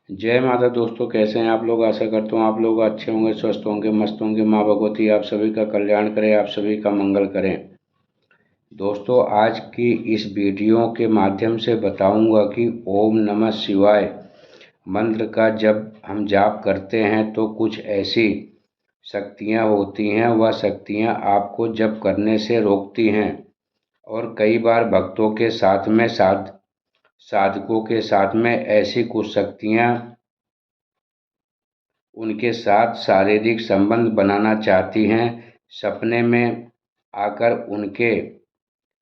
जय माता दोस्तों, कैसे हैं आप लोग। आशा करता हूँ आप लोग अच्छे होंगे, स्वस्थ होंगे, मस्त होंगे। माँ भगवती आप सभी का कल्याण करें, आप सभी का मंगल करें। दोस्तों, आज की इस वीडियो के माध्यम से बताऊंगा कि ओम नमः शिवाय मंत्र का जब हम जाप करते हैं तो कुछ ऐसी शक्तियाँ होती हैं, वह शक्तियाँ आपको जप करने से रोकती हैं। और कई बार भक्तों के साथ में साधकों के साथ में ऐसी कुछ शक्तियाँ उनके साथ शारीरिक संबंध बनाना चाहती हैं, सपने में आकर उनके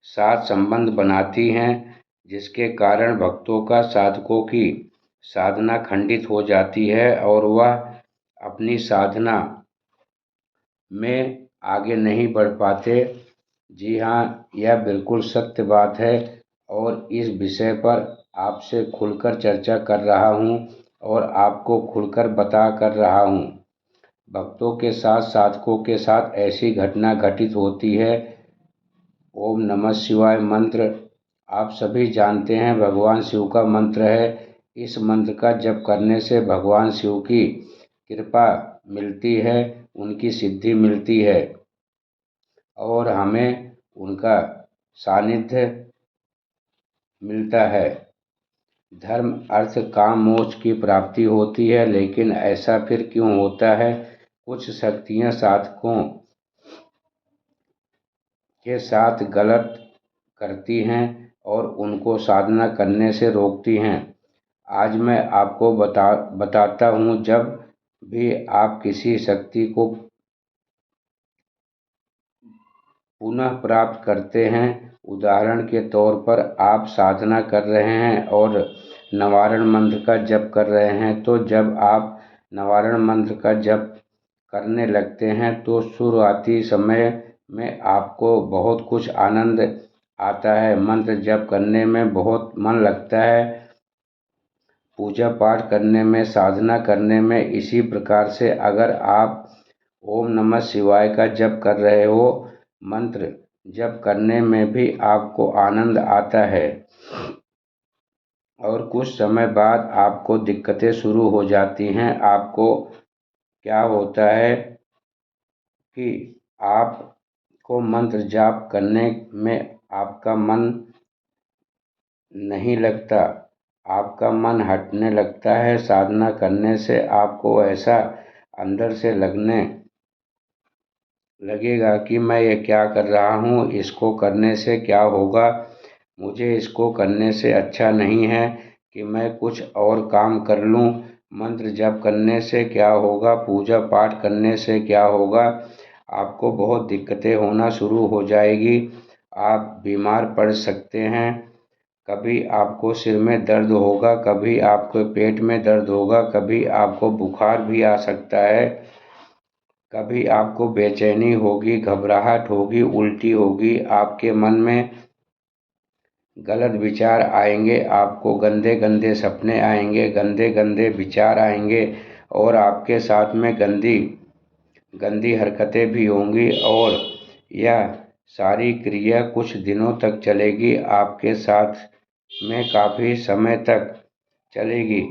साथ संबंध बनाती हैं, जिसके कारण भक्तों का साधकों की साधना खंडित हो जाती है और वह अपनी साधना में आगे नहीं बढ़ पाते। जी हाँ, यह बिल्कुल सत्य बात है और इस विषय पर आपसे खुलकर चर्चा कर रहा हूँ और आपको खुलकर बता कर रहा हूँ। भक्तों के साथ साधकों के साथ ऐसी घटना घटित होती है। ओम नमः शिवाय मंत्र आप सभी जानते हैं, भगवान शिव का मंत्र है। इस मंत्र का जप करने से भगवान शिव की कृपा मिलती है, उनकी सिद्धि मिलती है और हमें उनका सानिध्य मिलता है। धर्म अर्थ काम मोक्ष की प्राप्ति होती है। लेकिन ऐसा फिर क्यों होता है? कुछ शक्तियाँ साधकों के साथ गलत करती हैं और उनको साधना करने से रोकती हैं। आज मैं आपको बताता हूँ। जब भी आप किसी शक्ति को पुनः प्राप्त करते हैं, उदाहरण के तौर पर आप साधना कर रहे हैं और नवारण मंत्र का जप कर रहे हैं, तो जब आप नवारण मंत्र का जप करने लगते हैं तो शुरुआती समय में आपको बहुत कुछ आनंद आता है। मंत्र जप करने में बहुत मन लगता है, पूजा पाठ करने में, साधना करने में। इसी प्रकार से अगर आप ओम नमः शिवाय का जप कर रहे हो, मंत्र जप करने में भी आपको आनंद आता है और कुछ समय बाद आपको दिक्कतें शुरू हो जाती हैं। आपको क्या होता है कि आपको मंत्र जाप करने में आपका मन नहीं लगता, आपका मन हटने लगता है। साधना करने से आपको ऐसा अंदर से लगने लगेगा कि मैं ये क्या कर रहा हूँ, इसको करने से क्या होगा, मुझे इसको करने से अच्छा नहीं है कि मैं कुछ और काम कर लूँ। मंत्र जप करने से क्या होगा, पूजा पाठ करने से क्या होगा, आपको बहुत दिक्कतें होना शुरू हो जाएगी। आप बीमार पड़ सकते हैं। कभी आपको सिर में दर्द होगा, कभी आपको पेट में दर्द होगा, कभी आपको बुखार भी आ सकता है, कभी आपको बेचैनी होगी, घबराहट होगी, उल्टी होगी, आपके मन में गलत विचार आएंगे, आपको गंदे गंदे सपने आएंगे, गंदे गंदे विचार आएंगे और आपके साथ में गंदी गंदी हरकतें भी होंगी और यह सारी क्रिया कुछ दिनों तक चलेगी, आपके साथ में काफ़ी समय तक चलेगी।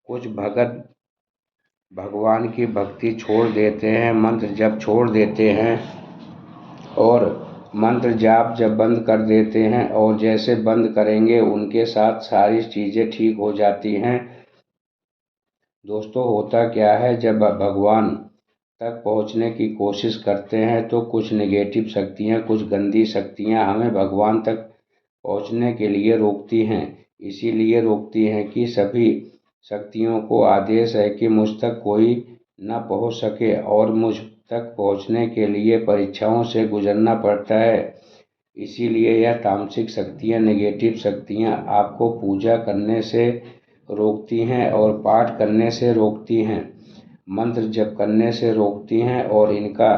कुछ भगत भगवान की भक्ति छोड़ देते हैं, मंत्र जप छोड़ देते हैं और मंत्र जाप जब बंद कर देते हैं और जैसे बंद करेंगे उनके साथ सारी चीज़ें ठीक हो जाती हैं। दोस्तों, होता क्या है, जब भगवान तक पहुंचने की कोशिश करते हैं तो कुछ नेगेटिव शक्तियां, कुछ गंदी शक्तियां हमें भगवान तक पहुंचने के लिए रोकती हैं। इसीलिए रोकती हैं कि सभी शक्तियों को आदेश है कि मुझ तक कोई न पहुंच सके और मुझ तक पहुंचने के लिए परीक्षाओं से गुजरना पड़ता है। इसीलिए यह तामसिक शक्तियाँ, नेगेटिव शक्तियाँ आपको पूजा करने से रोकती हैं और पाठ करने से रोकती हैं, मंत्र जप करने से रोकती हैं और इनका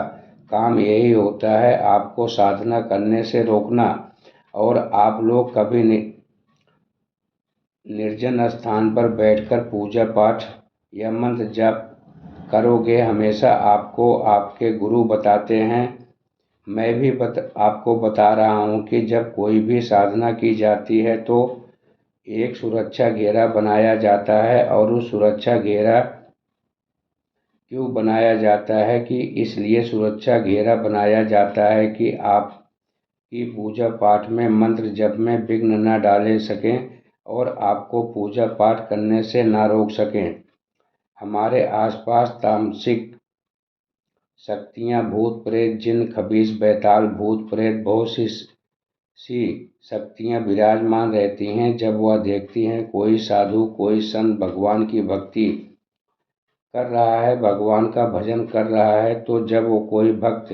काम यही होता है आपको साधना करने से रोकना। और आप लोग कभी निर्जन स्थान पर बैठकर पूजा पाठ या मंत्र जप करोगे, हमेशा आपको आपके गुरु बताते हैं, मैं भी आपको बता रहा हूँ कि जब कोई भी साधना की जाती है तो एक सुरक्षा घेरा बनाया जाता है। और उस सुरक्षा घेरा क्यों बनाया जाता है कि इसलिए सुरक्षा घेरा बनाया जाता है कि आपकी पूजा पाठ में, मंत्र जप में विघ्न न डाले सकें और आपको पूजा पाठ करने से ना रोक सकें। हमारे आसपास तामसिक शक्तियाँ, भूत प्रेत, जिन, खबीस, बैताल, भूत प्रेत, बहुत सी शक्तियाँ विराजमान रहती हैं। जब वह देखती हैं कोई साधु, कोई संत भगवान की भक्ति कर रहा है, भगवान का भजन कर रहा है, तो जब वो कोई भक्त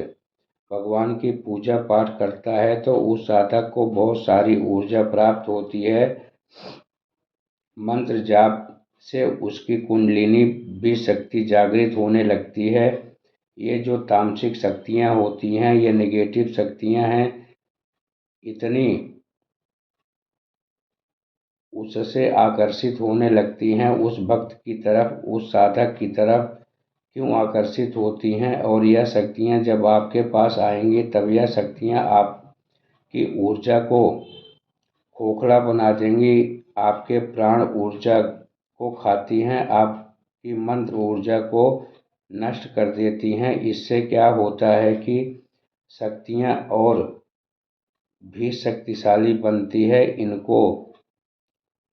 भगवान की पूजा पाठ करता है तो उस साधक को बहुत सारी ऊर्जा प्राप्त होती है। मंत्र जाप से उसकी कुंडलिनी भी शक्ति जागृत होने लगती है। ये जो तामसिक शक्तियाँ होती हैं, ये नेगेटिव शक्तियाँ हैं, इतनी उससे आकर्षित होने लगती हैं उस भक्त की तरफ, उस साधक की तरफ क्यों आकर्षित होती हैं। और यह शक्तियाँ जब आपके पास आएंगी तब यह शक्तियाँ आपकी ऊर्जा को खोखला बना देंगी, आपके प्राण ऊर्जा को खाती हैं, आपकी मंत्र ऊर्जा को नष्ट कर देती हैं। इससे क्या होता है कि शक्तियाँ और भी शक्तिशाली बनती है, इनको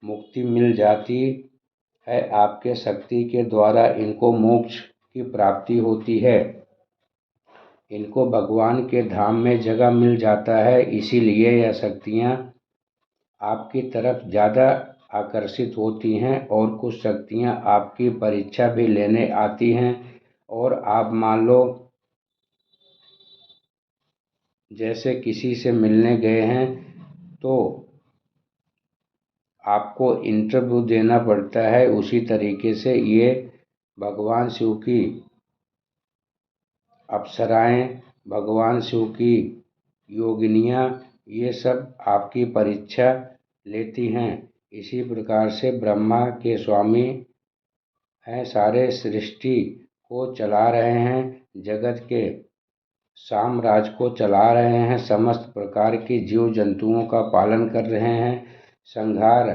मुक्ति मिल जाती है। आपके शक्ति के द्वारा इनको मोक्ष की प्राप्ति होती है, इनको भगवान के धाम में जगह मिल जाता है। इसीलिए यह शक्तियाँ आपकी तरफ ज़्यादा आकर्षित होती हैं। और कुछ शक्तियाँ आपकी परीक्षा भी लेने आती हैं। और आप मान लो जैसे किसी से मिलने गए हैं तो आपको इंटरव्यू देना पड़ता है, उसी तरीके से ये भगवान शिव की अप्सराएँ, भगवान शिव की योगिनियाँ, ये सब आपकी परीक्षा लेती हैं। इसी प्रकार से ब्रह्मा के स्वामी हैं, सारे सृष्टि को चला रहे हैं, जगत के साम्राज्य को चला रहे हैं, समस्त प्रकार की जीव जंतुओं का पालन कर रहे हैं, संहार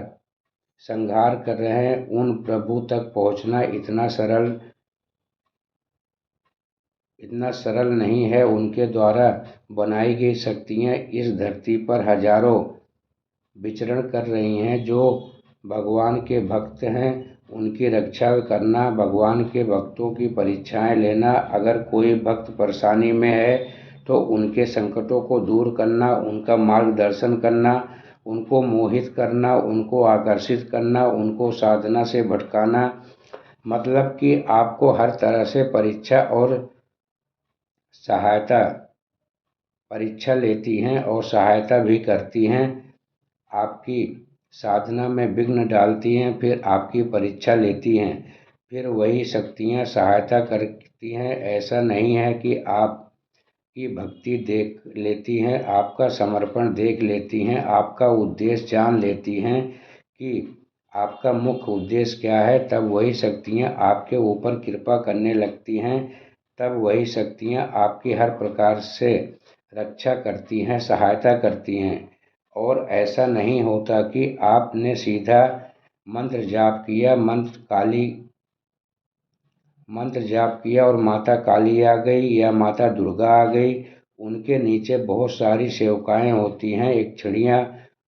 संहार कर रहे हैं। उन प्रभु तक पहुँचना इतना सरल नहीं है। उनके द्वारा बनाई गई शक्तियाँ इस धरती पर हजारों विचरण कर रही हैं। जो भगवान के भक्त हैं उनकी रक्षा करना, भगवान के भक्तों की परीक्षाएं लेना, अगर कोई भक्त परेशानी में है तो उनके संकटों को दूर करना, उनका मार्गदर्शन करना, उनको मोहित करना, उनको आकर्षित करना, उनको साधना से भटकाना, मतलब कि आपको हर तरह से परीक्षा और परीक्षा लेती हैं और सहायता भी करती हैं, आपकी साधना में विघ्न डालती हैं, फिर आपकी परीक्षा लेती हैं, फिर वही शक्तियाँ सहायता करती हैं। ऐसा नहीं है कि आपकी भक्ति देख लेती हैं, आपका समर्पण देख लेती हैं, आपका उद्देश्य जान लेती हैं कि आपका मुख्य उद्देश्य क्या है, तब वही शक्तियाँ आपके ऊपर कृपा करने लगती हैं। तब वही शक्तियाँ आपकी हर प्रकार से रक्षा करती हैं, सहायता करती हैं। और ऐसा नहीं होता कि आपने सीधा मंत्र जाप किया, मंत्र जाप किया और माता काली आ गई या माता दुर्गा आ गई। उनके नीचे बहुत सारी सेवकाएँ होती हैं, यक्षिणियाँ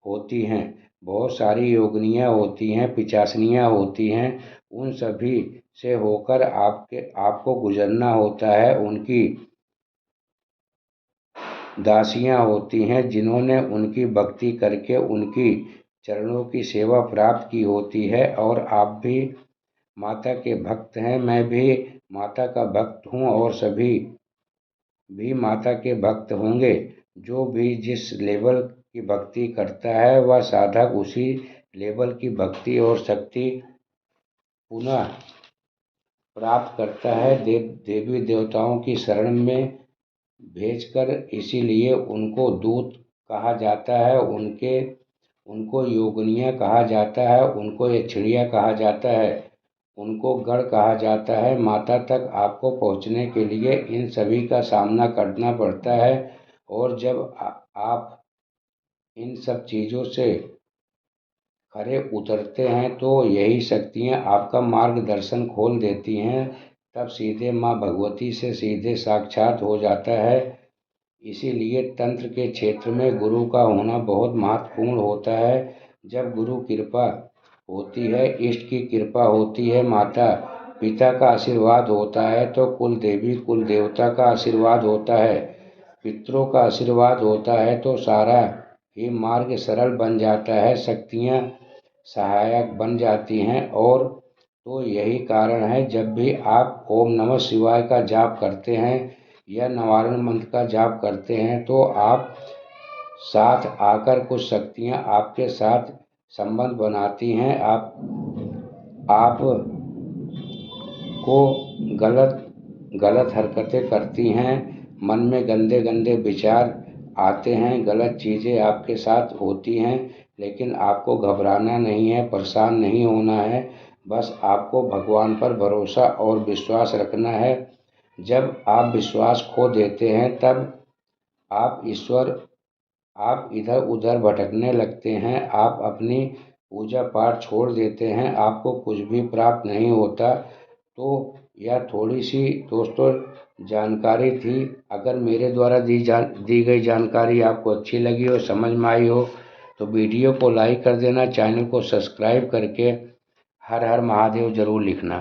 होती हैं, बहुत सारी योगिनियाँ होती हैं, पिशाचिनियाँ होती हैं। उन सभी से होकर आपको गुजरना होता है। उनकी दासियाँ होती हैं जिन्होंने उनकी भक्ति करके उनकी चरणों की सेवा प्राप्त की होती है। और आप भी माता के भक्त हैं, मैं भी माता का भक्त हूँ और सभी भी माता के भक्त होंगे। जो भी जिस लेवल की भक्ति करता है वह साधक उसी लेवल की भक्ति और शक्ति पुनः प्राप्त करता है देवी देवताओं की शरण में भेजकर। इसीलिए उनको दूत कहा जाता है, उनको योगिनियाँ कहा जाता है, उनको यक्षिणियाँ कहा जाता है, उनको गण कहा जाता है। माता तक आपको पहुँचने के लिए इन सभी का सामना करना पड़ता है। और जब आप इन सब चीज़ों से खरे उतरते हैं तो यही शक्तियाँ आपका मार्गदर्शन खोल देती हैं। तब सीधे माँ भगवती से सीधे साक्षात हो जाता है। इसीलिए तंत्र के क्षेत्र में गुरु का होना बहुत महत्वपूर्ण होता है। जब गुरु कृपा होती है, इष्ट की कृपा होती है, माता पिता का आशीर्वाद होता है, तो कुल देवी कुल देवता का आशीर्वाद होता है, पितरों का आशीर्वाद होता है, तो सारा ही मार्ग सरल बन जाता है, शक्तियाँ सहायक बन जाती हैं। और तो यही कारण है, जब भी आप ओम नमः शिवाय का जाप करते हैं या नवारण मंत्र का जाप करते हैं, तो आप साथ आकर कुछ शक्तियाँ आपके साथ संबंध बनाती हैं। आप को गलत गलत हरकतें करती हैं, मन में गंदे गंदे विचार आते हैं, गलत चीज़ें आपके साथ होती हैं, लेकिन आपको घबराना नहीं है, परेशान नहीं होना है। बस आपको भगवान पर भरोसा और विश्वास रखना है। जब आप विश्वास खो देते हैं, तब आप ईश्वर आप इधर उधर भटकने लगते हैं, आप अपनी पूजा पाठ छोड़ देते हैं, आपको कुछ भी प्राप्त नहीं होता। तो यह थोड़ी सी दोस्तों जानकारी थी। अगर मेरे द्वारा दी गई जानकारी आपको अच्छी लगी हो, समझ में आई हो, तो वीडियो को लाइक कर देना, चैनल को सब्सक्राइब करके हर हर महादेव ज़रूर लिखना।